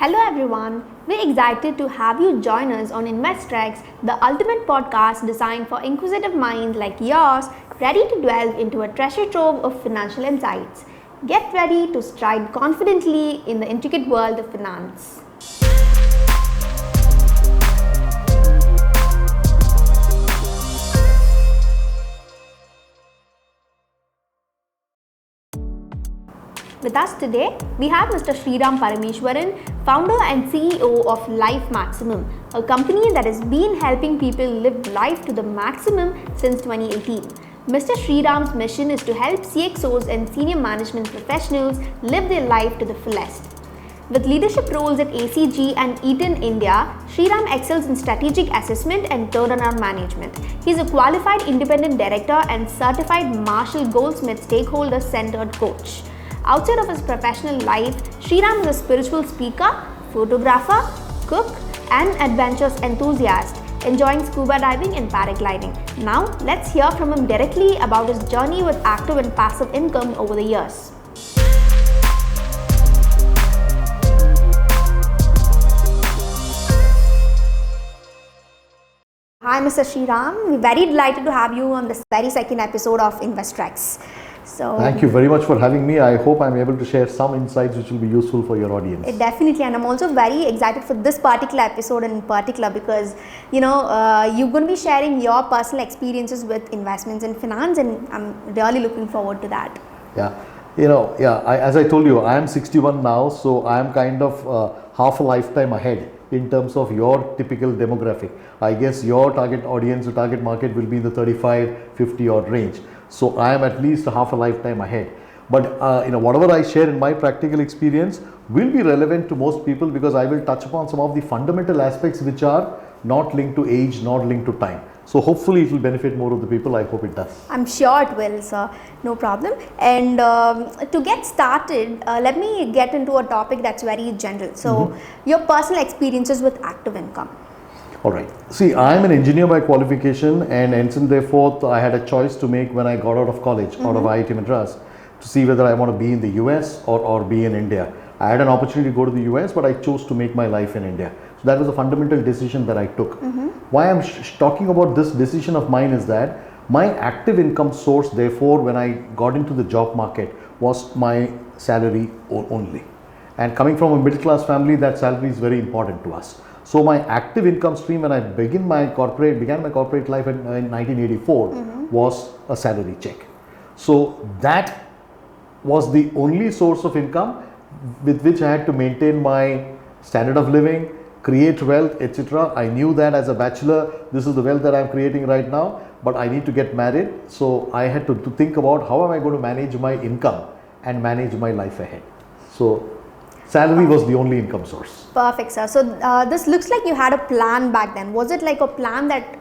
Hello everyone, we're excited to have you join us on Investreks, the ultimate podcast designed for inquisitive minds like yours, ready to delve into a treasure trove of financial insights. Get ready to stride confidently in the intricate world of finance. With us today, we have Mr. Shriram Parameswaran, founder and CEO of LifeMaximum, a company that has been helping people live life to the maximum since 2018. Mr. Shriram's mission is to help CXOs and senior management professionals live their life to the fullest. With leadership roles at ACG and Eaton India, Shriram excels in strategic assessment and turnaround management. He is a qualified independent director and certified Marshall Goldsmith stakeholder-centered coach. Outside of his professional life, Shriram is a spiritual speaker, photographer, cook, and adventurous enthusiast, enjoying scuba diving and paragliding. Now, let's hear from him directly about his journey with active and passive income over the years. Hi, Mr. Shriram. We're very delighted to have you on this very second episode of Investreks. Thank you very much for having me. I hope I'm able to share some insights which will be useful for your audience. Definitely, and I'm also very excited for this particular episode in particular because you're going to be sharing your personal experiences with investments and finance, and I'm really looking forward to that. As I told you, I am 61 now, so I am kind of half a lifetime ahead in terms of your typical demographic. I guess your target audience, your target market will be in the 35-50 odd range. So I am at least half a lifetime ahead. But whatever I share in my practical experience will be relevant to most people because I will touch upon some of the fundamental aspects which are not linked to age, not linked to time. So hopefully it will benefit more of the people. I hope it does. I'm sure it will, sir. No problem. And to get started, let me get into a topic that's very general. So your personal experiences with active income. All right. See, I am an engineer by qualification, and hence and therefore I had a choice to make when I got out of college, out of IIT Madras, to see whether I want to be in the US or be in India. I had an opportunity to go to the US, but I chose to make my life in India. So that was a fundamental decision that I took. Why I'm talking about this decision of mine is that my active income source, therefore, when I got into the job market, was my salary only. And coming from a middle class family, that salary is very important to us. So my active income stream when I began my corporate life in 1984 was a salary check. So that was the only source of income with which I had to maintain my standard of living, create wealth, etc. I knew that as a bachelor, this is the wealth that I'm creating right now, but I need to get married. So I had to think about how am I going to manage my income and manage my life ahead. So salary was the only income source. Perfect, sir. So this looks like you had a plan back then. Was it like a plan that,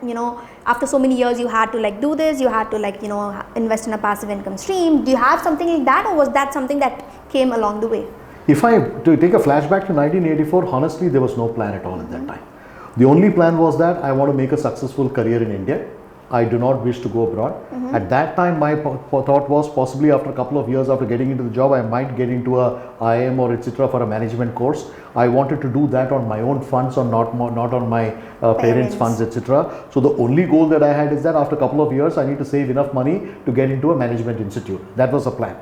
after so many years you had to do this, you had to invest in a passive income stream? Do you have something like that, or was that something that came along the way? If I to take a flashback to 1984, honestly, there was no plan at all at that time. The only plan was that I want to make a successful career in India. I do not wish to go abroad. At that time, my thought was possibly after a couple of years after getting into the job, I might get into a IIM or etc. for a management course. I wanted to do that on my own funds or not on my parents' funds, etc. So the only goal that I had is that after a couple of years, I need to save enough money to get into a management institute. That was the plan.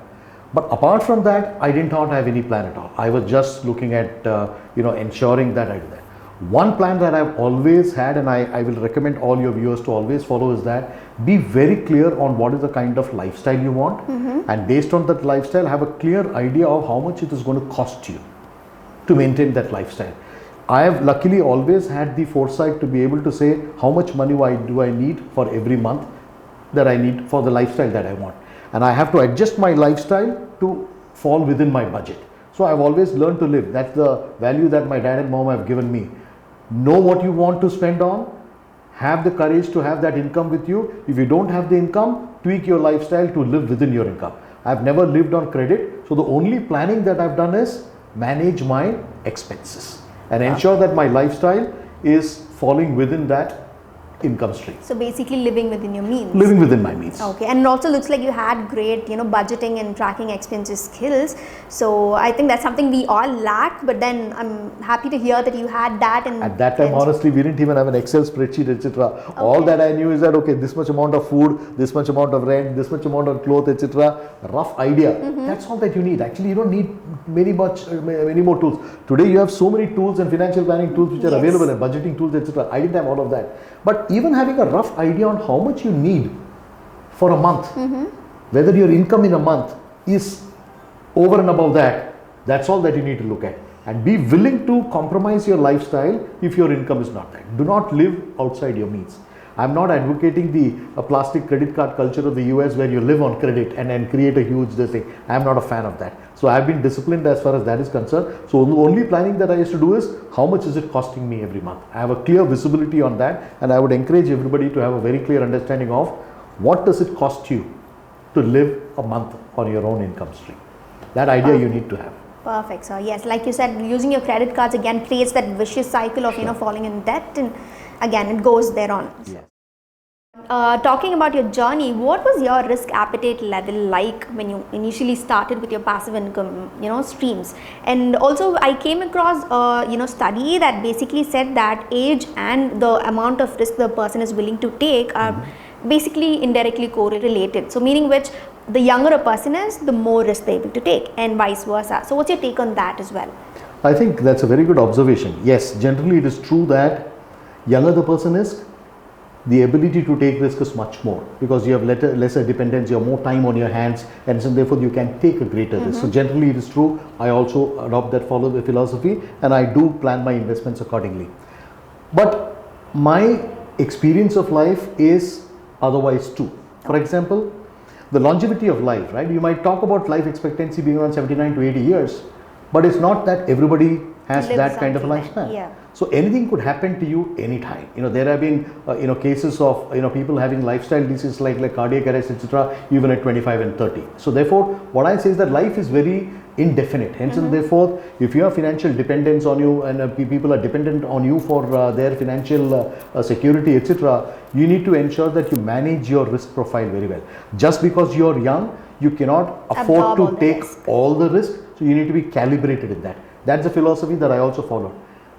But apart from that, I did not have any plan at all. I was just looking at ensuring that I do that. One plan that I've always had, and I will recommend all your viewers to always follow, is that be very clear on what is the kind of lifestyle you want, and based on that lifestyle have a clear idea of how much it is going to cost you to maintain that lifestyle. I have luckily always had the foresight to be able to say how much money do I need for every month that I need for the lifestyle that I want, and I have to adjust my lifestyle to fall within my budget. So I've always learned to live. That's the value that my dad and mom have given me. Know what you want to spend on, have the courage to have that income with you. If you don't have the income, tweak your lifestyle to live within your income. I've never lived on credit, so the only planning that I've done is manage my expenses and ensure that my lifestyle is falling within that income stream. So basically living within your means. Living within my means. Okay, and it also looks like you had great, budgeting and tracking expenses skills. So I think that's something we all lack, but then I'm happy to hear that you had that. And at that time, honestly, we didn't even have an Excel spreadsheet, etc. Okay. All that I knew is that, okay, this much amount of food, this much amount of rent, this much amount of clothes, etc. Rough idea. That's all that you need. Actually, you don't need many more tools. Today, you have so many tools and financial planning tools which are available, and budgeting tools, etc. I didn't have all of that. But even having a rough idea on how much you need for a month, whether your income in a month is over and above that, that's all that you need to look at. And be willing to compromise your lifestyle if your income is not that. Do not live outside your means. I'm not advocating the plastic credit card culture of the US where you live on credit and create a huge thing. I'm not a fan of that. So I've been disciplined as far as that is concerned. So the only planning that I used to do is how much is it costing me every month. I have a clear visibility on that, and I would encourage everybody to have a very clear understanding of what does it cost you to live a month on your own income stream. That idea you need to have. Perfect. So yes, like you said, using your credit cards again creates that vicious cycle of falling in debt, and again it goes there on. Yes. Talking about your journey, what was your risk appetite level like when you initially started with your passive income streams? And also I came across study that basically said that age and the amount of risk the person is willing to take are basically indirectly correlated. So meaning which the younger a person is, the more risk they're able to take, and vice versa. So what's your take on that as well? I think that's a very good observation. Yes, generally it is true that younger the person is, the ability to take risk is much more, because you have lesser dependence, you have more time on your hands, and so therefore you can take a greater risk. So generally it is true. I also adopt that philosophy, and I do plan my investments accordingly. But my experience of life is otherwise too. For example, the longevity of life, right? You might talk about life expectancy being around 79 to 80 years, but it's not that everybody has that kind of a lifespan. Yeah. So anything could happen to you anytime. There have been cases of people having lifestyle diseases like cardiac arrest, etc. even at 25 and 30. So therefore, what I say is that life is very indefinite. Hence and therefore, if you have financial dependence on you and people are dependent on you for their financial security, etc., you need to ensure that you manage your risk profile very well. Just because you are young, you cannot afford to take all the risk. So you need to be calibrated in that. That's a philosophy that I also follow.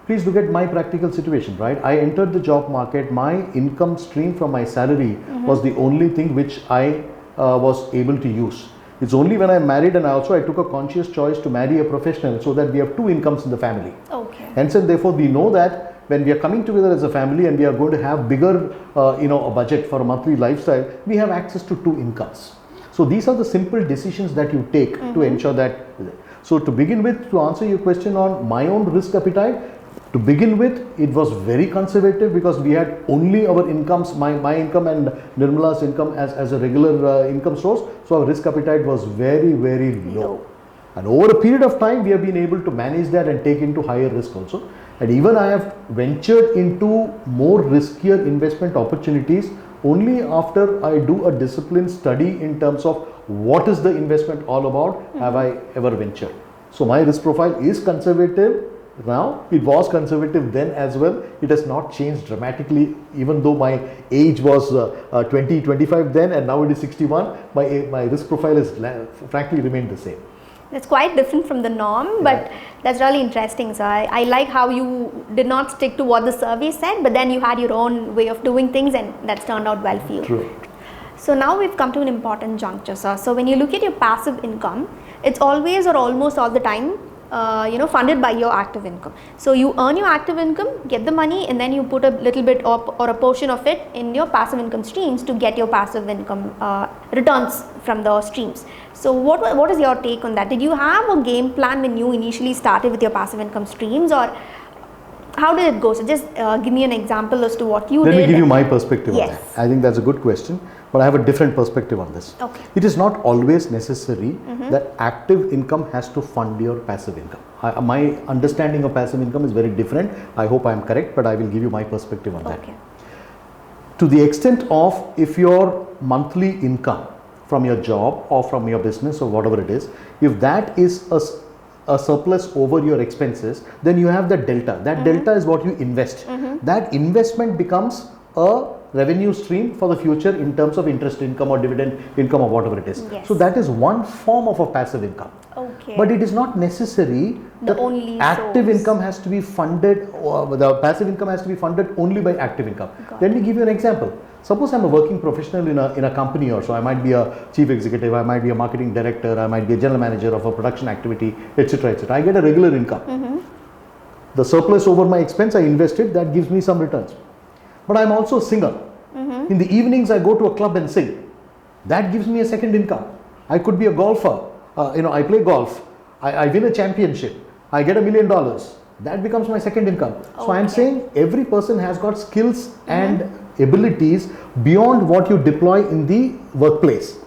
Please look at my practical situation, right? I entered the job market. My income stream from my salary was the only thing which I was able to use. It's only when I married, and I took a conscious choice to marry a professional so that we have two incomes in the family. Okay. Hence and therefore we know that when we are coming together as a family and we are going to have bigger, a budget for a monthly lifestyle, we have access to two incomes. So these are the simple decisions that you take to ensure that. So to begin with, to answer your question on my own risk appetite, to begin with, it was very conservative because we had only our incomes, my income and Nirmala's income as a regular income source. So our risk appetite was very, very low. And over a period of time, we have been able to manage that and take into higher risk also. And even I have ventured into more riskier investment opportunities only after I do a disciplined study in terms of what is the investment all about, have I ever ventured. So my risk profile is conservative now. It was conservative then as well. It has not changed dramatically, even though my age was 25 then and now it is 61. My risk profile has frankly remained the same. That's quite different from the norm, but that's really interesting. So I like how you did not stick to what the survey said, but then you had your own way of doing things, and that's turned out well for you. True. So now we've come to an important juncture, sir. So when you look at your passive income, it's always or almost all the time funded by your active income. So you earn your active income, get the money, and then you put a little bit or a portion of it in your passive income streams to get your passive income returns from the streams. So what is your take on that? Did you have a game plan when you initially started with your passive income streams, or how did it go? So just give me an example as to what you did. Let me give you my perspective on Yes. that. I think that's a good question, but I have a different perspective on this. Okay. It is not always necessary that active income has to fund your passive income. My understanding of passive income is very different. I hope I am correct, but I will give you my perspective on that. Okay. To the extent of if your monthly income from your job or from your business or whatever it is, if that is a surplus over your expenses, then you have the delta. That delta is what you invest. That investment becomes a revenue stream for the future in terms of interest income or dividend income or whatever it is. Yes. So that is one form of a passive income. Okay. But it is not necessary The that only active source. income has to be funded, or the passive income has to be funded only by active income. Got Let me give you an example. Suppose I'm a working professional in a company or so. I might be a chief executive, I might be a marketing director, I might be a general manager of a production activity, etc. etc. I get a regular income. The surplus over my expense I invested, that gives me some returns. But I'm also a singer. In the evenings I go to a club and sing. That gives me a second income. I could be a golfer. I play golf. I win a championship. I get $1 million. That becomes my second income. So I'm saying every person has got skills and abilities beyond what you deploy in the workplace.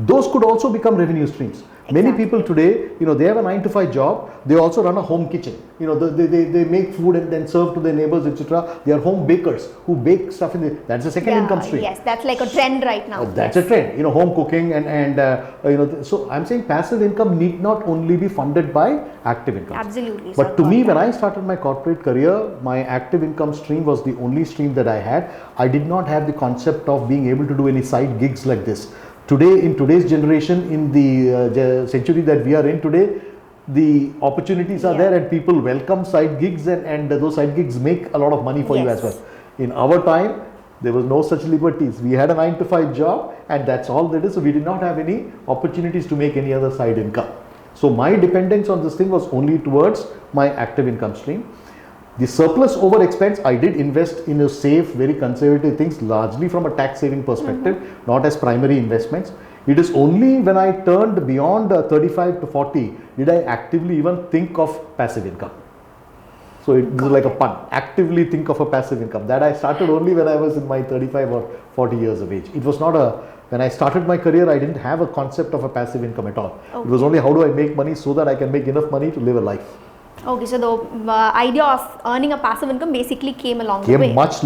Those could also become revenue streams. Many people today, they have a 9 to 5 job. They also run a home kitchen. They make food and then serve to their neighbors, etc. They are home bakers who bake stuff that's a second income stream. Yes, that's like a trend right now. That's a trend. Home cooking so I'm saying passive income need not only be funded by active income. Absolutely. But to me, when I started my corporate career, my active income stream was the only stream that I had. I did not have the concept of being able to do any side gigs like this. Today, in today's generation, in the century that we are in today, the opportunities are there and people welcome side gigs and those side gigs make a lot of money for you as well. In our time, there was no such liberties. We had a 9 to 5 job and that's all that is. So we did not have any opportunities to make any other side income. So my dependence on this thing was only towards my active income stream. The surplus over expense, I did invest in a safe, very conservative things, largely from a tax saving perspective, not as primary investments. It is only when I turned beyond 35 to 40 did I actively even think of passive income. So it was like a pun, actively think of a passive income. That I started only when I was in my 35 or 40 years of age. It was not when I started my career, I didn't have a concept of a passive income at all. It was only how do I make money so that I can make enough money to live a life. Okay, so the idea of earning a passive income basically came along the way. Came much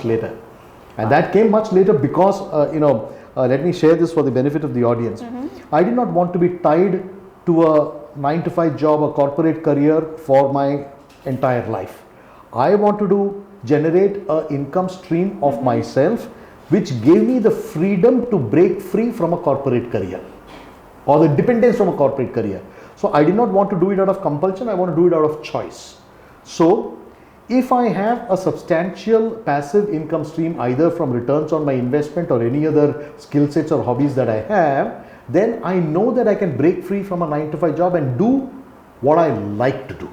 later. And that came much later because, let me share this for the benefit of the audience. I did not want to be tied to a 9 to 5 job, a corporate career for my entire life. I wanted to generate an income stream of myself which gave me the freedom to break free from a corporate career or the dependence from a corporate career. So I did not want to do it out of compulsion, I want to do it out of choice. So if I have a substantial passive income stream either from returns on my investment or any other skill sets or hobbies that I have, then I know that I can break free from a 9 to 5 job and do what I like to do.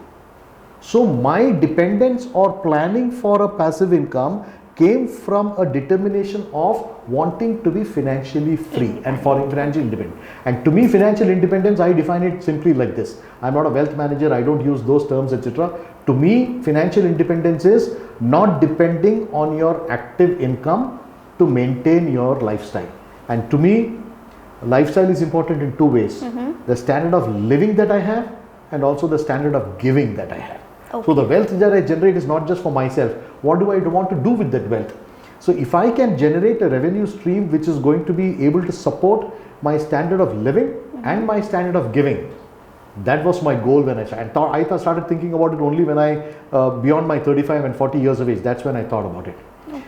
So my dependence or planning for a passive income came from a determination of wanting to be financially free and for financial independence. And to me, financial independence, I define it simply like this. I'm not a wealth manager, I don't use those terms, etc. To me, financial independence is not depending on your active income to maintain your lifestyle. And to me, lifestyle is important in two ways. The standard of living that I have and also the standard of giving that I have. So the wealth that I generate is not just for myself. What do I want to do with that wealth? So if I can generate a revenue stream which is going to be able to support my standard of living and my standard of giving, that was my goal when I started. I started thinking about it only when I, beyond my 35 and 40 years of age, that's when I thought about it.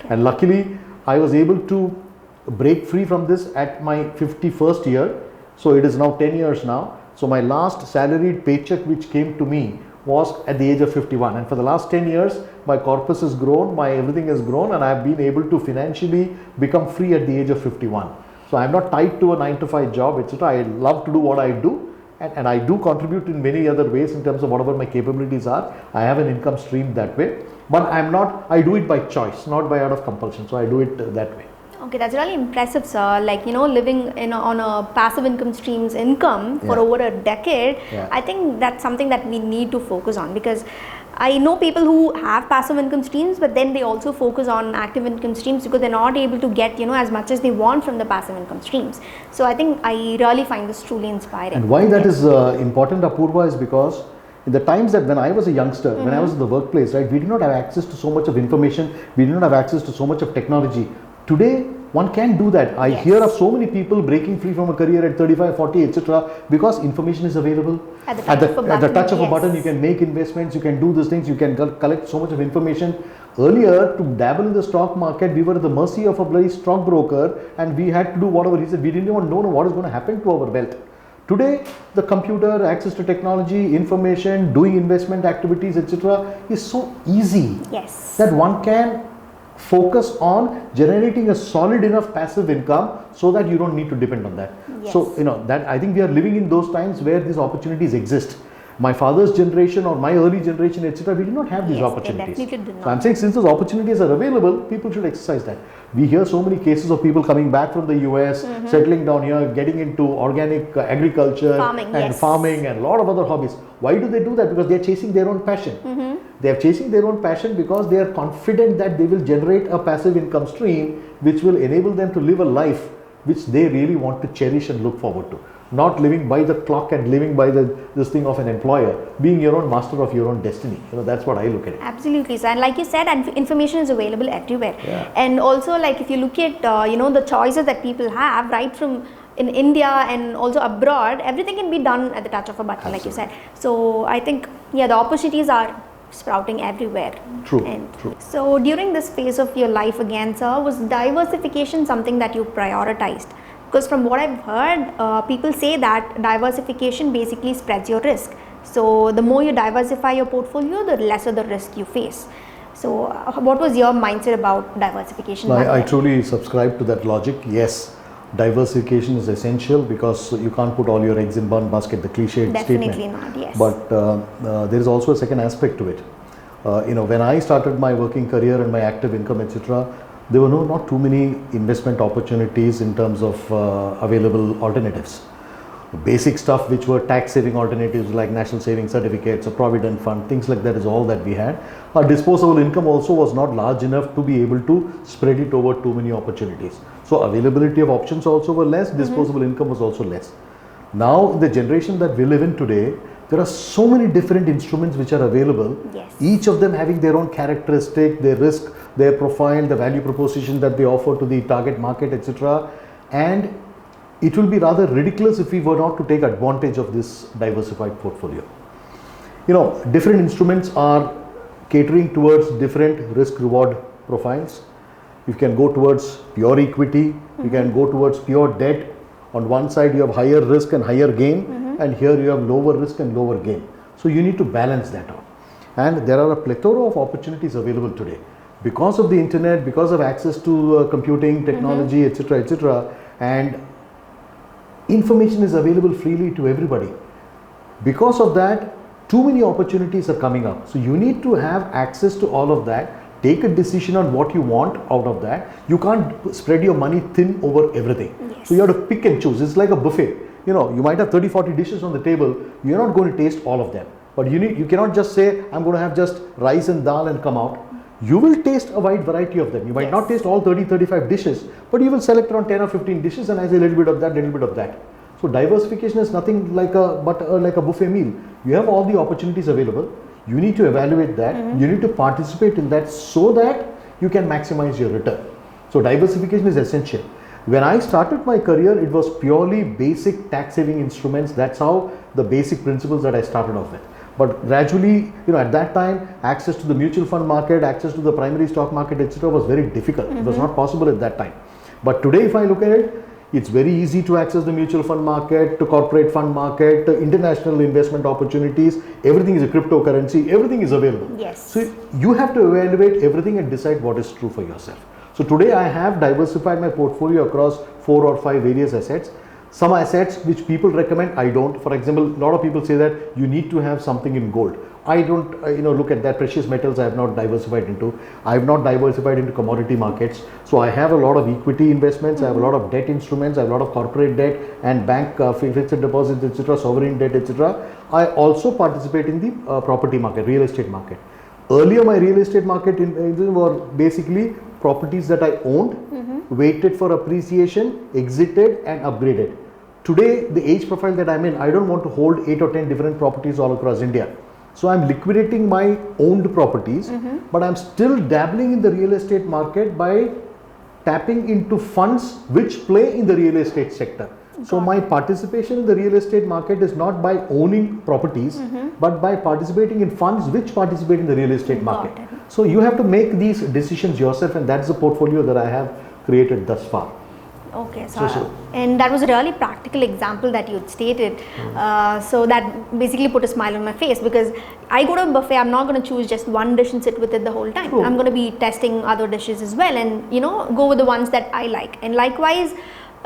And luckily, I was able to break free from this at my 51st year. So it is now 10 years now. So my last salaried paycheck which came to me was at the age of 51, and for the last 10 years my corpus has grown, my everything has grown, and I have been able to financially become free at the age of 51. So I am not tied to a 9 to 5 job, etc. I love to do what I do, and I do contribute in many other ways in terms of whatever my capabilities are. I have an income stream that way, but I do it by choice, not by out of compulsion. So I do it that way. Okay, that's really impressive, sir. Like, living on a passive income streams income for over a decade, I think that's something that we need to focus on, because I know people who have passive income streams, but then they also focus on active income streams because they're not able to get, as much as they want from the passive income streams. So I think I really find this truly inspiring. And why that is important, Apurva, is because in the times that when I was a youngster, when I was in the workplace, right, we did not have access to so much of information, we did not have access to so much of technology. Today, one can do that. I Yes. hear of so many people breaking free from a career at 35, 40, etc. because information is available. At the touch of a At the button, touch of a yes. button, you can make investments, you can do these things, you can collect so much of information. Earlier, to dabble in the stock market, we were at the mercy of a bloody stockbroker, and we had to do whatever he said. We didn't even know what is going to happen to our wealth. Today, the computer, access to technology, information, doing investment activities, etc., is so easy Yes. that one can focus on generating a solid enough passive income so that you don't need to depend on that. Yes. So, that I think we are living in those times where these opportunities exist. My father's generation or my early generation, etc., we did not have these Yes, they opportunities. definitely did not. So I'm saying since those opportunities are available, people should exercise that. We hear so many cases of people coming back from the US, settling down here, getting into organic agriculture Farming, and yes. farming and a lot of other hobbies. Why do they do that? Because they're chasing their own passion. They are chasing their own passion because they are confident that they will generate a passive income stream which will enable them to live a life which they really want to cherish and look forward to. Not living by the clock and living by this thing of an employer, being your own master of your own destiny. That's what I look at it. Absolutely, sir. And like you said, information is available everywhere. Yeah. And also, like if you look at the choices that people have, right from in India and also abroad, everything can be done at the touch of a button, like you said. So I think the opportunities are sprouting everywhere. True. And True. so during this phase of your life again, sir, was diversification something that you prioritized? Because from what I've heard, people say that diversification basically spreads your risk. So the more you diversify your portfolio, the lesser the risk you face. So what was your mindset about diversification? I truly subscribe to that logic. Yes, diversification is essential because you can't put all your eggs in one basket, the cliched Definitely statement. not, yes. But there is also a second aspect to it. When I started my working career and my active income, etc., there were not too many investment opportunities in terms of available alternatives. Basic stuff which were tax saving alternatives like national saving certificates, a provident fund, things like that is all that we had. Our disposable income also was not large enough to be able to spread it over too many opportunities. So availability of options also were less, disposable income was also less. Now the generation that we live in today, there are so many different instruments which are available, Yes. each of them having their own characteristic, their risk, their profile, the value proposition that they offer to the target market, etc. And it will be rather ridiculous if we were not to take advantage of this diversified portfolio. Different instruments are catering towards different risk reward profiles. You can go towards pure equity, you can go towards pure debt. On one side you have higher risk and higher gain, and here you have lower risk and lower gain. So you need to balance that out. And there are a plethora of opportunities available today. Because of the internet, because of access to computing, technology, etc., etc., and information is available freely to everybody. Because of that, too many opportunities are coming up. So you need to have access to all of that, take a decision on what you want out of that. You can't spread your money thin over everything. Yes. So you have to pick and choose. It's like a buffet. You might have 30, 40 dishes on the table. You're not going to taste all of them. But you cannot just say, I'm going to have just rice and dal and come out. You will taste a wide variety of them. You might not taste all 30, 35 dishes, but you will select around 10 or 15 dishes and I say a little bit of that, little bit of that. So diversification is nothing like a buffet meal. You have all the opportunities available. You need to evaluate that. You need to participate in that so that you can maximize your return. So diversification is essential. When I started my career, it was purely basic tax saving instruments. That's how the basic principles that I started off with. But gradually, at that time, access to the mutual fund market, access to the primary stock market, etc., was very difficult. It was not possible at that time. But today, if I look at it, it's very easy to access the mutual fund market, to corporate fund market, to international investment opportunities. Everything is a cryptocurrency. Everything is available. Yes. So you have to evaluate everything and decide what is true for yourself. So today, I have diversified my portfolio across 4 or 5 various assets. Some assets which people recommend, I don't. For example, a lot of people say that you need to have something in gold. I don't, look at that. Precious metals I have not diversified into. I have not diversified into commodity markets. So I have a lot of equity investments. I have a lot of debt instruments. I have a lot of corporate debt and bank fixed deposits, etc., sovereign debt, etc. I also participate in the property market, real estate market. Earlier, my real estate market were basically properties that I owned, waited for appreciation, exited and upgraded. Today, the age profile that I'm in, I don't want to hold 8 or 10 different properties all across India. So I'm liquidating my owned properties, but I'm still dabbling in the real estate market by tapping into funds which play in the real estate sector. So my participation in the real estate market is not by owning properties, but by participating in funds which participate in the real estate market. So you have to make these decisions yourself, and that's the portfolio that I have created thus far. Okay, and that was a really practical example that you stated. So that basically put a smile on my face, because I go to a buffet, I'm not going to choose just one dish and sit with it the whole time. I'm going to be testing other dishes as well, and go with the ones that I like. And likewise,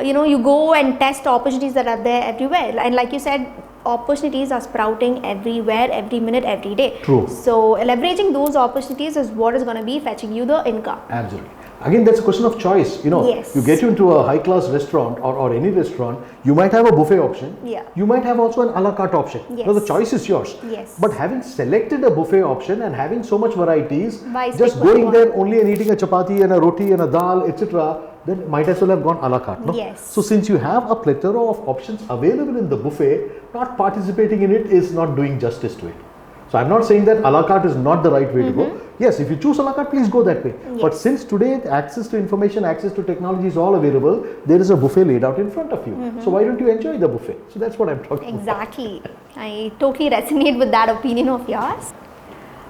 you go and test opportunities that are there everywhere. And like you said, opportunities are sprouting everywhere, every minute, every day. True. So leveraging those opportunities is what is going to be fetching you the income. Absolutely. Again, that's a question of choice. Yes. You get into a high-class restaurant or any restaurant, you might have a buffet option. Yeah. You might have also an a la carte option. Yes. So the choice is yours. Yes. But having selected a buffet option and having so much varieties, Why just stick with going one? there only and eating a chapati and a roti and a dal, etc., then might as well have gone a la carte. No? Yes. So since you have a plethora of options available in the buffet, not participating in it is not doing justice to it. So I'm not saying that a la carte is not the right way to go. Yes, if you choose a la carte, please go that way. Yes. But since today access to information, access to technology is all available, there is a buffet laid out in front of you. So why don't you enjoy the buffet? So that's what I'm talking about. Exactly. I totally resonate with that opinion of yours.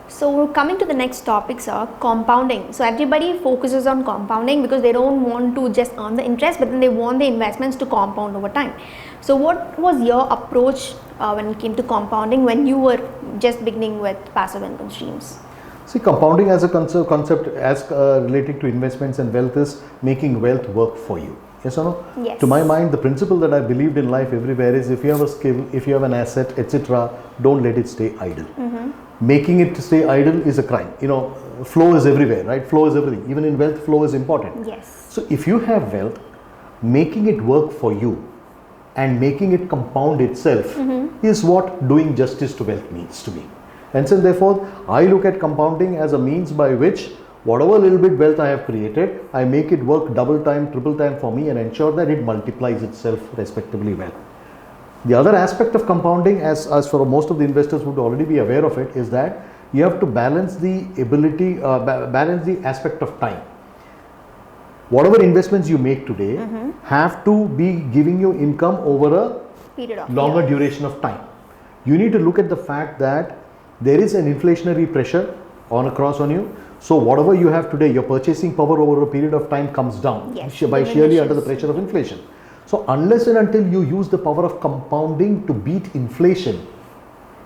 So coming to the next topic, sir, compounding. So everybody focuses on compounding because they don't want to just earn the interest, but then they want the investments to compound over time. So what was your approach when it came to compounding when you were just beginning with passive income streams? See, compounding as a concept as relating to investments and wealth is making wealth work for you. Yes or no? Yes. To my mind, the principle that I believed in life everywhere is if you have a skill, if you have an asset, etc., don't let it stay idle. Making it to stay idle is a crime. Flow is everywhere, right? Flow is everything. Even in wealth, flow is important. Yes. So if you have wealth, making it work for you and making it compound itself is what doing justice to wealth means to me. And so therefore, I look at compounding as a means by which whatever little bit wealth I have created, I make it work double time, triple time for me and ensure that it multiplies itself respectively well. The other aspect of compounding, as for most of the investors would already be aware of it, is that you have to balance the ability, balance the aspect of time. Whatever investments you make today have to be giving you income over a Period of longer years. duration of time. You need to look at the fact that there is an inflationary pressure across on you. So whatever you have today, your purchasing power over a period of time comes down by sheerly under the pressure of inflation. So unless and until you use the power of compounding to beat inflation,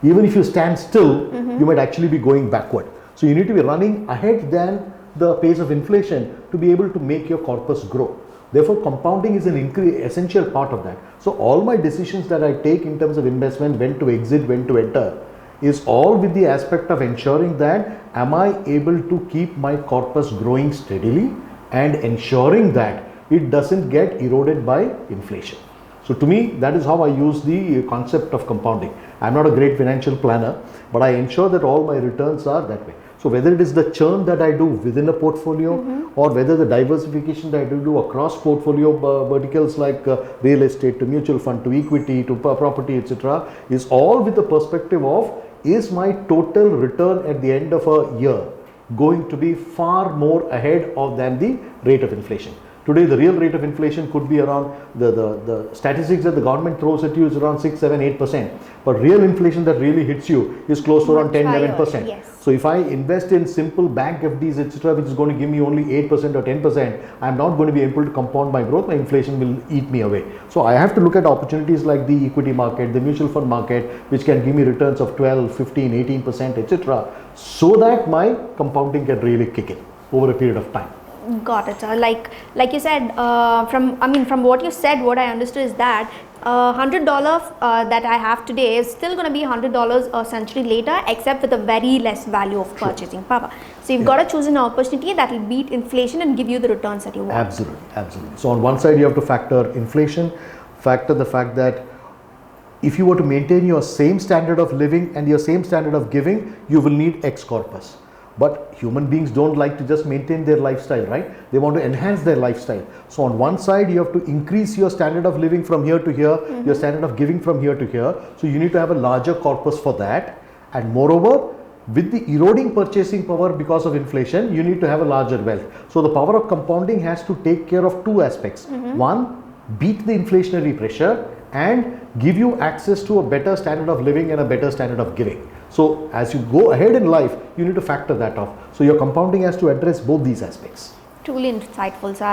even if you stand still, you might actually be going backward. So you need to be running ahead than the pace of inflation to be able to make your corpus grow. Therefore, compounding is an essential part of that. So all my decisions that I take in terms of investment, when to exit, when to enter, is all with the aspect of ensuring that am I able to keep my corpus growing steadily and ensuring that it doesn't get eroded by inflation. So to me, that is how I use the concept of compounding. I'm not a great financial planner, but I ensure that all my returns are that way. So whether it is the churn that I do within a portfolio or whether the diversification that I do across portfolio verticals like real estate to mutual fund to equity to property, etc., is all with the perspective of is my total return at the end of a year going to be far more ahead of than the rate of inflation. Today, the real rate of inflation could be around the statistics that the government throws at you is around 6, 7, 8%. But real inflation that really hits you is close to around 10, 11%. Yes. So if I invest in simple bank FDs, etc., which is going to give me only 8% or 10%, I'm not going to be able to compound my growth. My inflation will eat me away. So I have to look at opportunities like the equity market, the mutual fund market, which can give me returns of 12, 15, 18%, etc., so that my compounding can really kick in over a period of time. Got it, sir. Like you said, from what you said, what I understood is that $100 that I have today is still going to be $100 a century later, except with a very less value of purchasing power. So you've got to choose an opportunity that will beat inflation and give you the returns that you want. Absolutely, absolutely. So on one side, you have to factor inflation, factor the fact that if you were to maintain your same standard of living and your same standard of giving, you will need X corpus. But human beings don't like to just maintain their lifestyle, right? They want to enhance their lifestyle. So on one side, you have to increase your standard of living from here to here, your standard of giving from here to here. So you need to have a larger corpus for that. And moreover, with the eroding purchasing power because of inflation, you need to have a larger wealth. So the power of compounding has to take care of two aspects. One, beat the inflationary pressure and give you access to a better standard of living and a better standard of giving. So as you go ahead in life, you need to factor that off. So your compounding has to address both these aspects. Truly insightful. So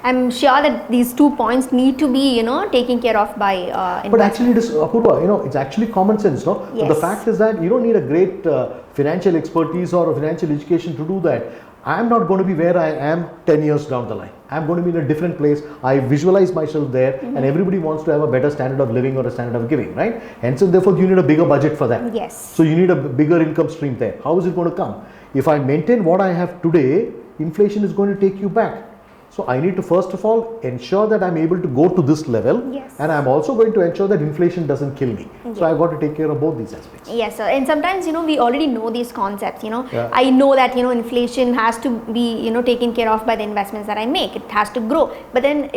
I'm sure that these 2 points need to be, taken care of by But actually it is, Apurva, it's actually common sense, no? Yes. The fact is that you don't need a great financial expertise or a financial education to do that. I'm not going to be where I am 10 years down the line. I'm going to be in a different place. I visualize myself there, and everybody wants to have a better standard of living or a standard of giving, right? Hence, and therefore, you need a bigger budget for that. Yes. So you need a bigger income stream there. How is it going to come? If I maintain what I have today, inflation is going to take you back. So I need to first of all ensure that I'm able to go to this level, Yes. and I'm also going to ensure that inflation doesn't kill me. So Yeah. I've got to take care of both these aspects. Yes, sir. And sometimes, we already know these concepts, Yeah. I know that, inflation has to be, taken care of by the investments that I make. It has to grow. But then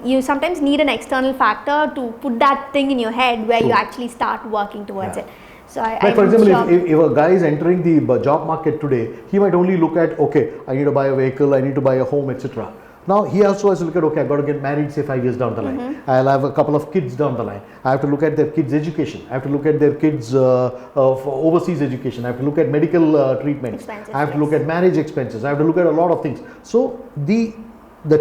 you sometimes need an external factor to put that thing in your head where you True. actually start working towards Yeah. it. So I Like for I'm example, sure- if a guy is entering the job market today, he might only look at, okay, I need to buy a vehicle, I need to buy a home, etc. Now he also has to look at, okay, I've got to get married, say 5 years down the line. I'll have a couple of kids down the line. I have to look at their kids' education. I have to look at their kids' for overseas education. I have to look at medical treatments. Expenses, I have to look yes. at marriage expenses. I have to look at a lot of things. So the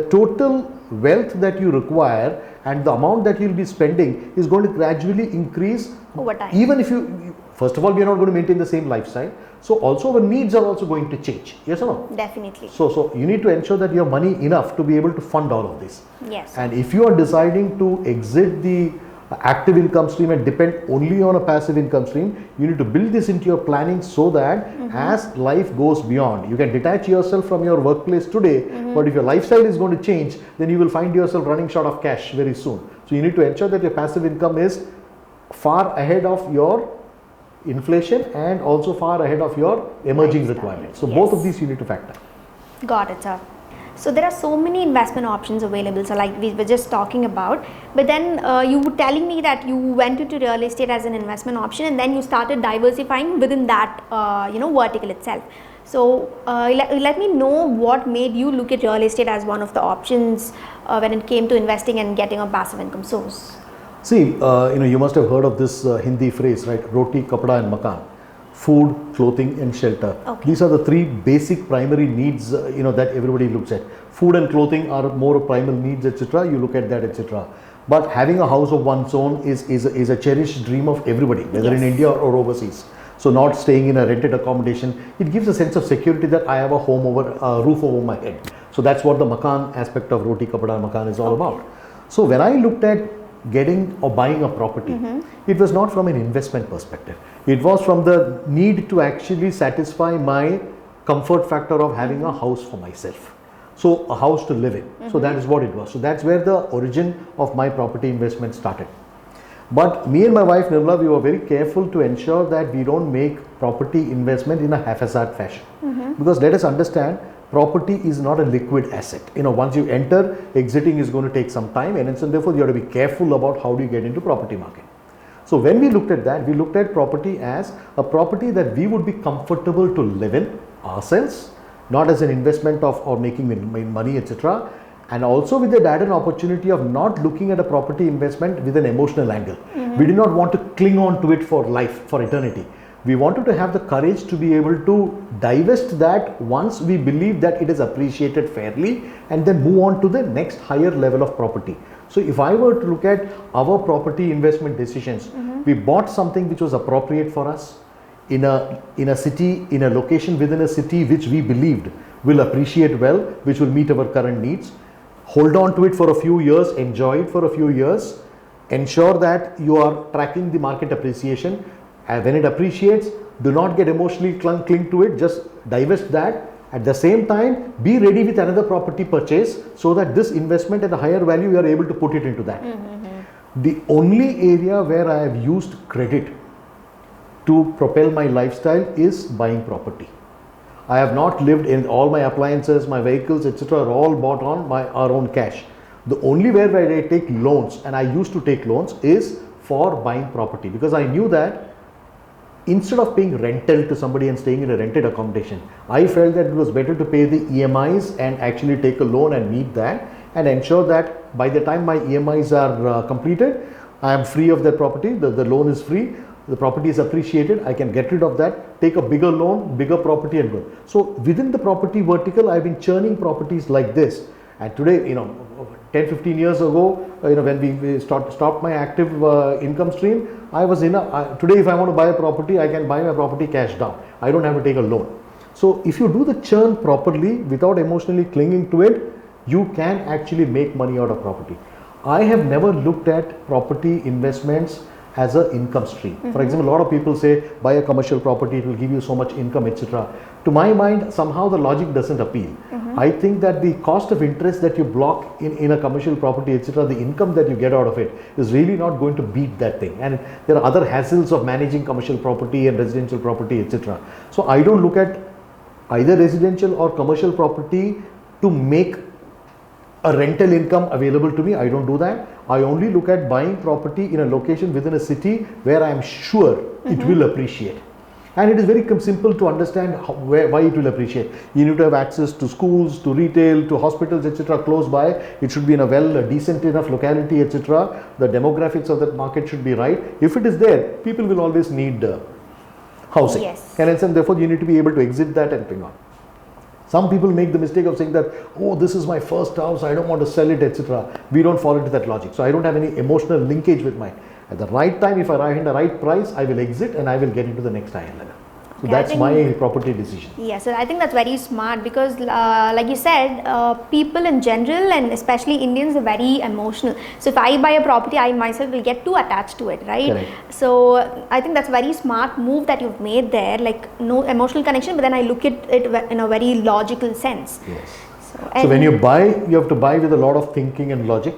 total wealth that you require and the amount that you'll be spending is going to gradually increase Over time. even if you first of all, we are not going to maintain the same lifestyle. So also our needs are also going to change. Yes or no? Definitely. So you need to ensure that you have money enough to be able to fund all of this. Yes. And if you are deciding to exit the active income stream and depend only on a passive income stream, you need to build this into your planning so that as life goes beyond, you can detach yourself from your workplace today, but if your lifestyle is going to change, then you will find yourself running short of cash very soon. So you need to ensure that your passive income is far ahead of your inflation and also far ahead of your emerging Lifestyle, requirements. So both of yes. these you need to factor. Got it, sir. So there are so many investment options available, so like we were just talking about, but then you were telling me that you went into real estate as an investment option and then you started diversifying within that vertical itself. So let me know what made you look at real estate as one of the options when it came to investing and getting a passive income source. See, you must have heard of this Hindi phrase, right? Roti, kapda and makan. Food, clothing and shelter. Okay. These are the three basic primary needs, that everybody looks at. Food and clothing are more primal needs, etc. You look at that, etc. But having a house of one's own is a cherished dream of everybody, whether in Yes. India or overseas. So not staying in a rented accommodation, it gives a sense of security that I have a home over, roof over my head. So that's what the makan aspect of roti, kapda and makan is all about. So when I looked at getting or buying a property, it was not from an investment perspective. It was from the need to actually satisfy my comfort factor of having a house for myself. So a house to live in. So that is what it was. So that's where the origin of my property investment started. But me and my wife Nirmala, we were very careful to ensure that we don't make property investment in a haphazard fashion. Because let us understand, property is not a liquid asset. Once you enter, exiting is going to take some time, and so therefore you have to be careful about how do you get into property market. So when we looked at that, we looked at property as a property that we would be comfortable to live in ourselves, not as an investment of or making money, etc. And also with the added opportunity of not looking at a property investment with an emotional angle. We did not want to cling on to it for life, for eternity. We wanted to have the courage to be able to divest that once we believe that it is appreciated fairly, and then move on to the next higher level of property. So if I were to look at our property investment decisions, we bought something which was appropriate for us in a city, in a location within a city which we believed will appreciate well, which will meet our current needs. Hold on to it for a few years, enjoy it for a few years, ensure that you are tracking the market appreciation. And when it appreciates, do not get emotionally cling to it, just divest that. At the same time, be ready with another property purchase so that this investment at a higher value, you are able to put it into that. The only area where I have used credit to propel my lifestyle is buying property. I have not lived in all my appliances, my vehicles, etc. are all bought on our own cash. The only where I take loans, and I used to take loans, is for buying property, because I knew that instead of paying rental to somebody and staying in a rented accommodation, I felt that it was better to pay the EMIs and actually take a loan and meet that and ensure that by the time my EMIs are completed, I am free of that property, the loan is free, the property is appreciated, I can get rid of that, take a bigger loan, bigger property and go. So within the property vertical, I've been churning properties like this. And today, 10-15 years ago, when we stopped my active income stream, I was today if I want to buy a property, I can buy my property cash down. I don't have to take a loan. So if you do the churn properly without emotionally clinging to it, you can actually make money out of property. I have never looked at property investments as an income stream. For example, a lot of people say buy a commercial property, it will give you so much income, etc. To my mind, somehow the logic doesn't appeal. I think that the cost of interest that you block in a commercial property, etc., the income that you get out of it is really not going to beat that thing. And there are other hassles of managing commercial property and residential property, etc. So I don't look at either residential or commercial property to make a rental income available to me. I don't do that. I only look at buying property in a location within a city where I am sure it will appreciate. And it is very simple to understand why it will appreciate. You need to have access to schools, to retail, to hospitals, etc. close by. It should be in a decent enough locality, etc. The demographics of that market should be right. If it is there, people will always need housing. Yes. And therefore, you need to be able to exit that and bring on. Some people make the mistake of saying that, oh, this is my first house, I don't want to sell it, etc. We don't fall into that logic. So I don't have any emotional linkage with mine. At the right time, if I find the right price, I will exit and I will get into the next higher level. So that's my property decision. Yeah, so I think that's very smart because like you said, people in general and especially Indians are very emotional. So if I buy a property, I myself will get too attached to it, right? Correct. So I think that's a very smart move that you've made there, like no emotional connection, but then I look at it in a very logical sense. Yes. So when you buy, you have to buy with a lot of thinking and logic.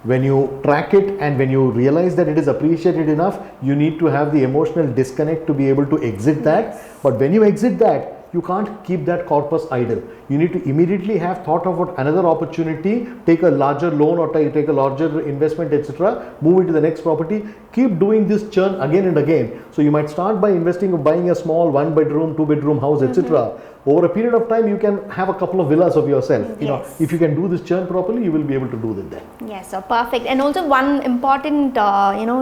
When you track it and when you realize that it is appreciated enough, you need to have the emotional disconnect to be able to exit that. But when you exit that, you can't keep that corpus idle. You need to immediately have thought of another opportunity, take a larger loan or take a larger investment, etc. Move into the next property. Keep doing this churn again and again. So you might start by investing or buying a small 1-bedroom, 2-bedroom house, etc. Over a period of time, you can have a couple of villas of yourself. Yes. If you can do this churn properly, you will be able to do that then. Yes, so perfect. And also one important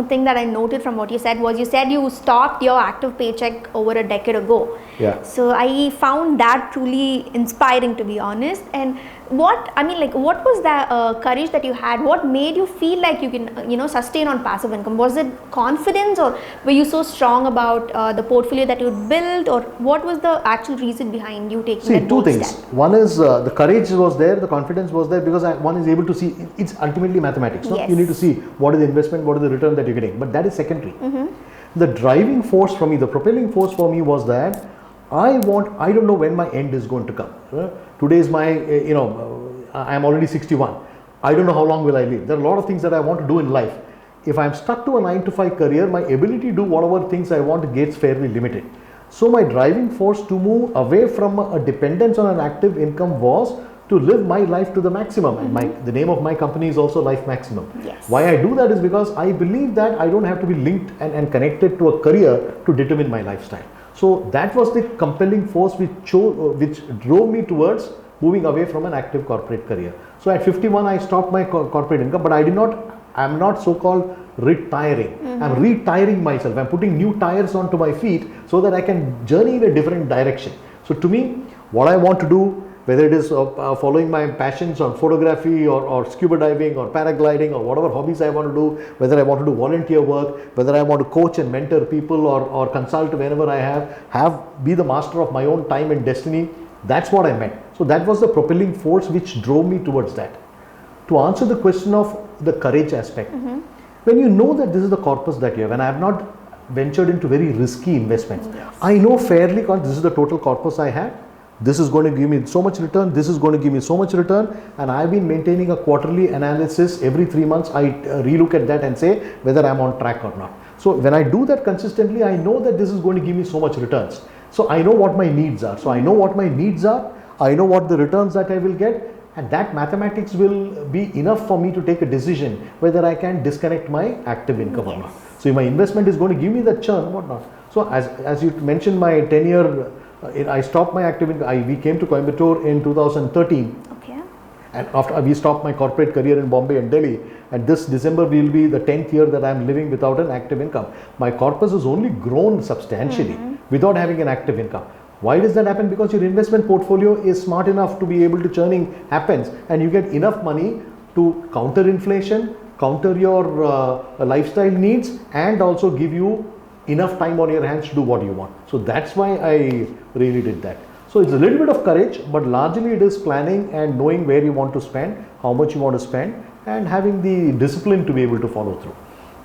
thing that I noted from what you said was you said you stopped your active paycheck over a decade ago. Yeah. So I found that truly inspiring, to be honest. And what was the courage that you had? What made you feel like you can sustain on passive income? Was it confidence, or were you so strong about the portfolio that you built, or what was the actual reason behind you taking that bold two things. step? One is the courage was there, the confidence was there, because one is able to see it's ultimately mathematics. No? Yes. You need to see what is the investment, what is the return that you're getting, but that is secondary. The driving force for me, the propelling force for me was that I don't know when my end is going to come. Today is my, I'm already 61. I don't know how long will I live. There are a lot of things that I want to do in life. If I'm stuck to a 9-to-5 career, my ability to do whatever things I want gets fairly limited. So my driving force to move away from a dependence on an active income was to live my life to the maximum. And the name of my company is also LifeMaximum. Yes. Why I do that is because I believe that I don't have to be linked and connected to a career to determine my lifestyle. So that was the compelling force which drove me towards moving away from an active corporate career. So at 51, I stopped my corporate income, but I'm not so-called retiring. I'm retiring myself. I'm putting new tires onto my feet so that I can journey in a different direction. So to me, what I want to do, whether it is following my passions on photography or scuba diving or paragliding or whatever hobbies I want to do, whether I want to do volunteer work, whether I want to coach and mentor people or consult whenever I be the master of my own time and destiny, that's what I meant. So that was the propelling force which drove me towards that. To answer the question of the courage aspect, when you know that this is the corpus that you have, and I have not ventured into very risky investments, I know fairly this is the total corpus I have. This is going to give me so much return, this is going to give me so much return, and I've been maintaining a quarterly analysis. Every 3 months I relook at that and say whether I'm on track or not. So when I do that consistently, I know that this is going to give me so much returns. So I know what my needs are. So I know what my needs are, I know what the returns that I will get, and that mathematics will be enough for me to take a decision whether I can disconnect my active income or not. So if my investment is going to give me that churn, what not. So as you mentioned, my tenure, I stopped my active income. We came to Coimbatore in 2013. Okay. And after we stopped my corporate career in Bombay and Delhi, and this December will be the 10th year that I am living without an active income. My corpus has only grown substantially without having an active income. Why does that happen? Because your investment portfolio is smart enough to be able to churning happens, and you get enough money to counter inflation, counter your lifestyle needs, and also give you enough time on your hands to do what you want. So that's why I really did that. So it's a little bit of courage, but largely it is planning and knowing where you want to spend, how much you want to spend, and having the discipline to be able to follow through.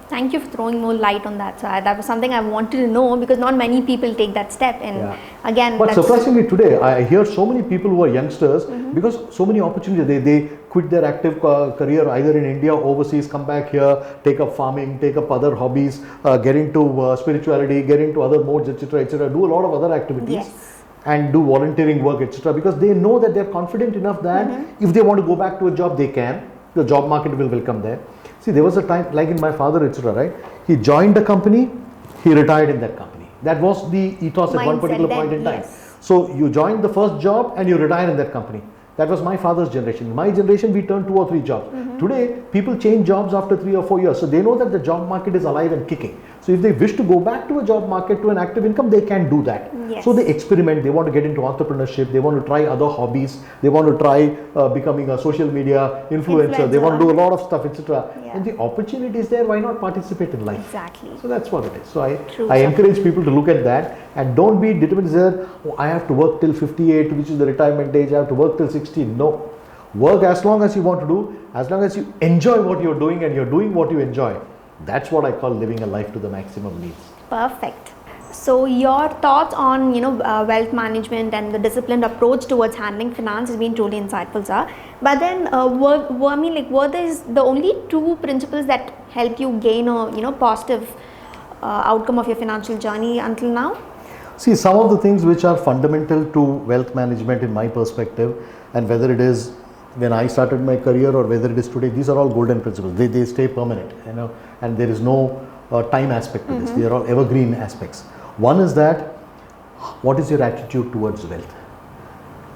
Thank you for throwing more light on that. So that was something I wanted to know, because not many people take that step. And again, but surprisingly today, I hear so many people who are youngsters, because so many opportunities, they quit their active career either in India or overseas, come back here, take up farming, take up other hobbies, get into spirituality, get into other modes, etc., do a lot of other activities. And do volunteering work, etc., because they know that they're confident enough that if they want to go back to a job, they can. The job market will welcome them. See, there was a time, like in my father, etc., right? He joined the company, he retired in that company. That was the ethos at one particular point in time. So you joined the first job and you retire in that company. That was my father's generation. In my generation, we turned 2 or 3 jobs. Today, people change jobs after 3 or 4 years. So they know that the job market is alive and kicking. So if they wish to go back to a job market, to an active income, they can do that. So they experiment. They want to get into entrepreneurship. They want to try other hobbies. They want to try becoming a social media influencer. They want to do a lot of stuff, etc. And the opportunity is there. Why not participate in life? Exactly. So that's what it is. So I encourage people to look at that and don't be determined. Oh, I have to work till 58, which is the retirement age. I have to work till 60. No. Work as long as you want to do, as long as you enjoy what you're doing and you're doing what you enjoy. That's what I call living a life to the maximum needs. Perfect. So your thoughts on wealth management and the disciplined approach towards handling finance has been truly insightful, sir. But then, were these the only 2 principles that helped you gain a positive outcome of your financial journey until now? See, some of the things which are fundamental to wealth management in my perspective, and whether it is when I started my career or whether it is today, these are all golden principles. They stay permanent, and there is no time aspect to this. They are all evergreen aspects. One is that, what is your attitude towards wealth?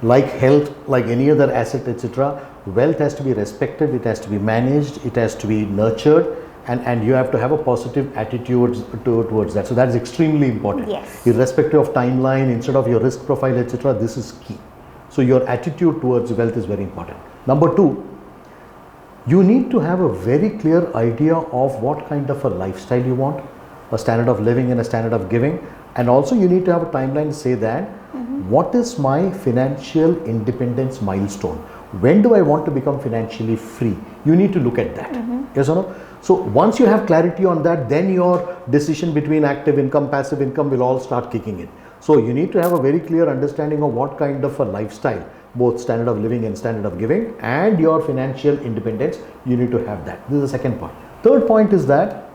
Like health, like any other asset, etc., wealth has to be respected, it has to be managed, it has to be nurtured, and you have to have a positive attitude towards that. So that is extremely important. Irrespective of timeline, instead of your risk profile, etc., this is key. So your attitude towards wealth is very important. Number 2, you need to have a very clear idea of what kind of a lifestyle you want, a standard of living and a standard of giving, and also you need to have a timeline to say that what is my financial independence milestone? When do I want to become financially free? You need to look at that. Yes or no? So once you have clarity on that, then your decision between active income, passive income will all start kicking in. So you need to have a very clear understanding of what kind of a lifestyle, both standard of living and standard of giving, and your financial independence, you need to have that. This is the second point. Third point is that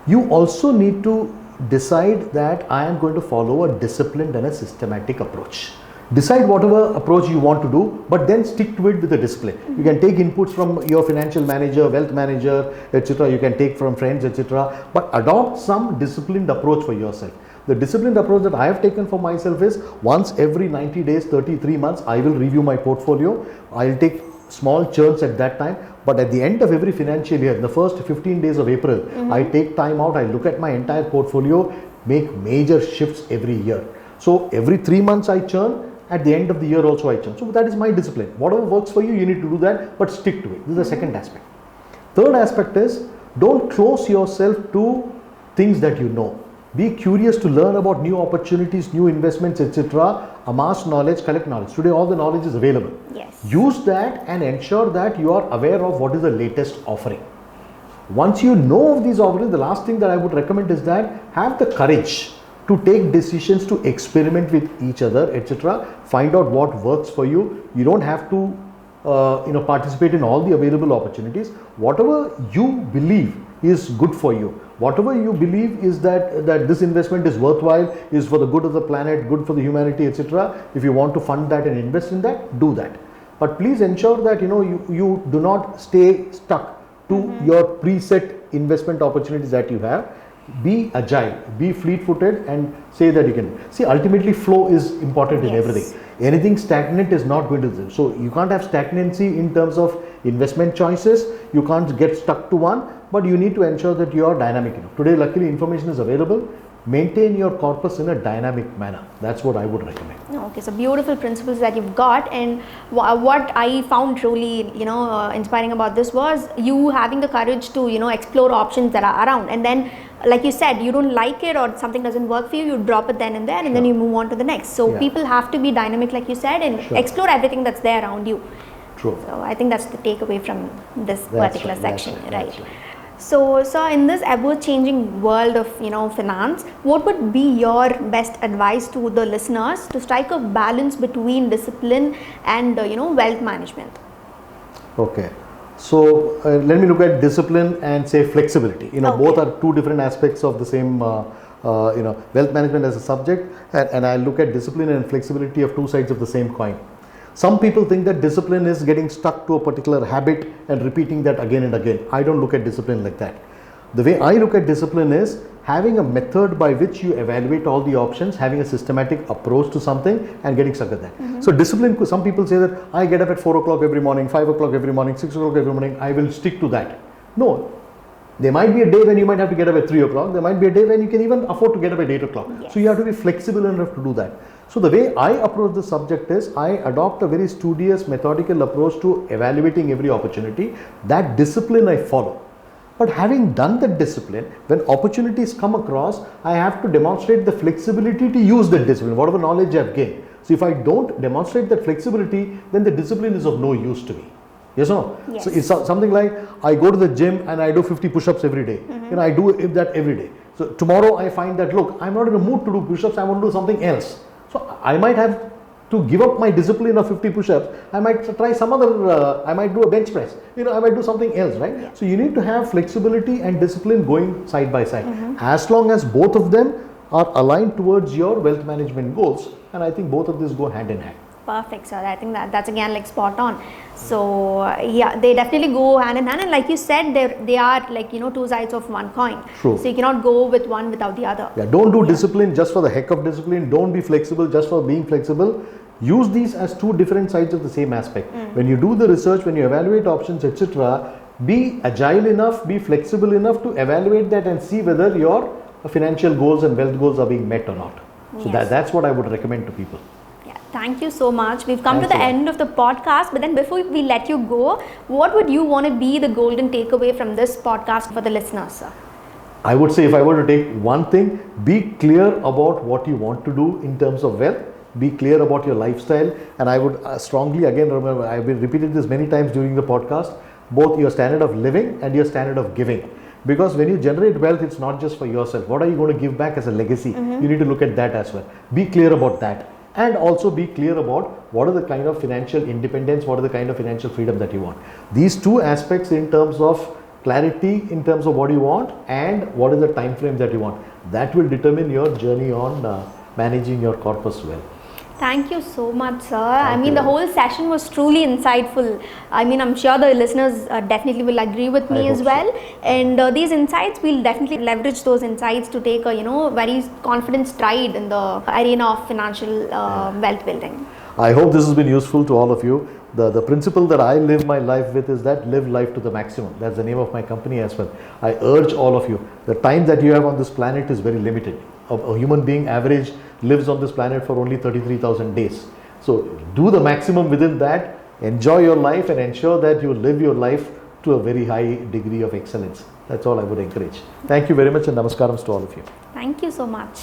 you also need to decide that I am going to follow a disciplined and a systematic approach. Decide whatever approach you want to do, but then stick to it with a discipline. You can take inputs from your financial manager, wealth manager, etc. You can take from friends, etc. But adopt some disciplined approach for yourself. The disciplined approach that I have taken for myself is, once every 90 days, 33 months, I will review my portfolio. I'll take small churns at that time, but at the end of every financial year, in the first 15 days of April, I take time out, I look at my entire portfolio, make major shifts every year. So every 3 months I churn, at the end of the year also I churn. So that is my discipline. Whatever works for you, you need to do that, but stick to it. This is the second aspect. Third aspect is, don't close yourself to things that you know. Be curious to learn about new opportunities, new investments, etc. Amass knowledge, collect knowledge. Today all the knowledge is available. Use that and ensure that you are aware of what is the latest offering. Once you know of these offerings, the last thing that I would recommend is that have the courage to take decisions, to experiment with each other, etc. Find out what works for you. You don't have to participate in all the available opportunities. Whatever you believe is good for you, whatever you believe is that this investment is worthwhile, is for the good of the planet, good for the humanity, etc. If you want to fund that and invest in that, do that. But please ensure that you do not stay stuck to your preset investment opportunities that you have. Be agile, be fleet-footed, and say that you can. See, ultimately, flow is important in everything. Anything stagnant is not going to do. So you can't have stagnancy in terms of investment choices. You can't get stuck to one, but you need to ensure that you are dynamic enough. Today, luckily, information is available. Maintain your corpus in a dynamic manner. That's what I would recommend. Okay, so beautiful principles that you've got, and what I found truly, inspiring about this was you having the courage to, explore options that are around, and then, like you said, you don't like it or something doesn't work for you, you drop it then and there, and then you move on to the next. So people have to be dynamic, like you said, and explore everything that's there around you. True. So I think that's the takeaway from this particular section, right? Right. So in this ever-changing world of finance, what would be your best advice to the listeners to strike a balance between discipline and wealth management? Okay, so let me look at discipline and say flexibility. Both are two different aspects of the same wealth management as a subject, and I look at discipline and flexibility of two sides of the same coin. Some people think that discipline is getting stuck to a particular habit and repeating that again and again. I don't look at discipline like that. The way I look at discipline is having a method by which you evaluate all the options, having a systematic approach to something and getting stuck at that. So discipline, some people say that I get up at 4 o'clock every morning, 5 o'clock every morning, 6 o'clock every morning, I will stick to that. No. There might be a day when you might have to get up at 3 o'clock. There might be a day when you can even afford to get up at 8 o'clock. So you have to be flexible enough to do that. So the way I approach the subject is I adopt a very studious, methodical approach to evaluating every opportunity. That discipline I follow. But having done that discipline, when opportunities come across, I have to demonstrate the flexibility to use that discipline, whatever knowledge I've gained. So if I don't demonstrate that flexibility, then the discipline is of no use to me. Yes or no? Yes. So it's something like I go to the gym and I do 50 push-ups every day. I do that every day. So tomorrow I find that, look, I'm not in a mood to do push-ups, I want to do something else. So I might have to give up my discipline of 50 push-ups. I might try some other, I might do a bench press. I might do something else, right? Yeah. So you need to have flexibility and discipline going side by side. As long as both of them are aligned towards your wealth management goals, and I think both of these go hand in hand. Perfect, sir. I think that's again like spot on. So yeah, they definitely go hand in hand, and like you said, they are like two sides of one coin. True. So you cannot go with one without the other. Yeah, don't do discipline just for the heck of discipline. Don't be flexible just for being flexible. Use these as two different sides of the same aspect. When you do the research, when you evaluate options, etc., be agile enough, be flexible enough to evaluate that and see whether your financial goals and wealth goals are being met or not. So that's what I would recommend to people. Thank you so much. We've come to the end of the podcast, but then before we let you go, what would you want to be the golden takeaway from this podcast for the listeners, sir? I would say if I were to take one thing, be clear about what you want to do in terms of wealth, be clear about your lifestyle, and I would strongly again remember, I've repeated this many times during the podcast, both your standard of living and your standard of giving. Because when you generate wealth, it's not just for yourself. What are you going to give back as a legacy? You need to look at that as well. Be clear about that. And also be clear about what are the kind of financial independence, what are the kind of financial freedom that you want. These two aspects in terms of clarity, in terms of what you want and what is the time frame that you want. That will determine your journey on managing your corpus well. Thank you so much, sir. The whole session was truly insightful. I'm sure the listeners definitely will agree with me as well. So. And these insights, we'll definitely leverage those insights to take a very confident stride in the arena of financial wealth building. I hope this has been useful to all of you. The principle that I live my life with is that live life to the maximum. That's the name of my company as well. I urge all of you, the time that you have on this planet is very limited. A human being average lives on this planet for only 33,000 days. So do the maximum within that, enjoy your life and ensure that you live your life to a very high degree of excellence. That's all I would encourage. Thank you very much and namaskarams to all of you. Thank you so much.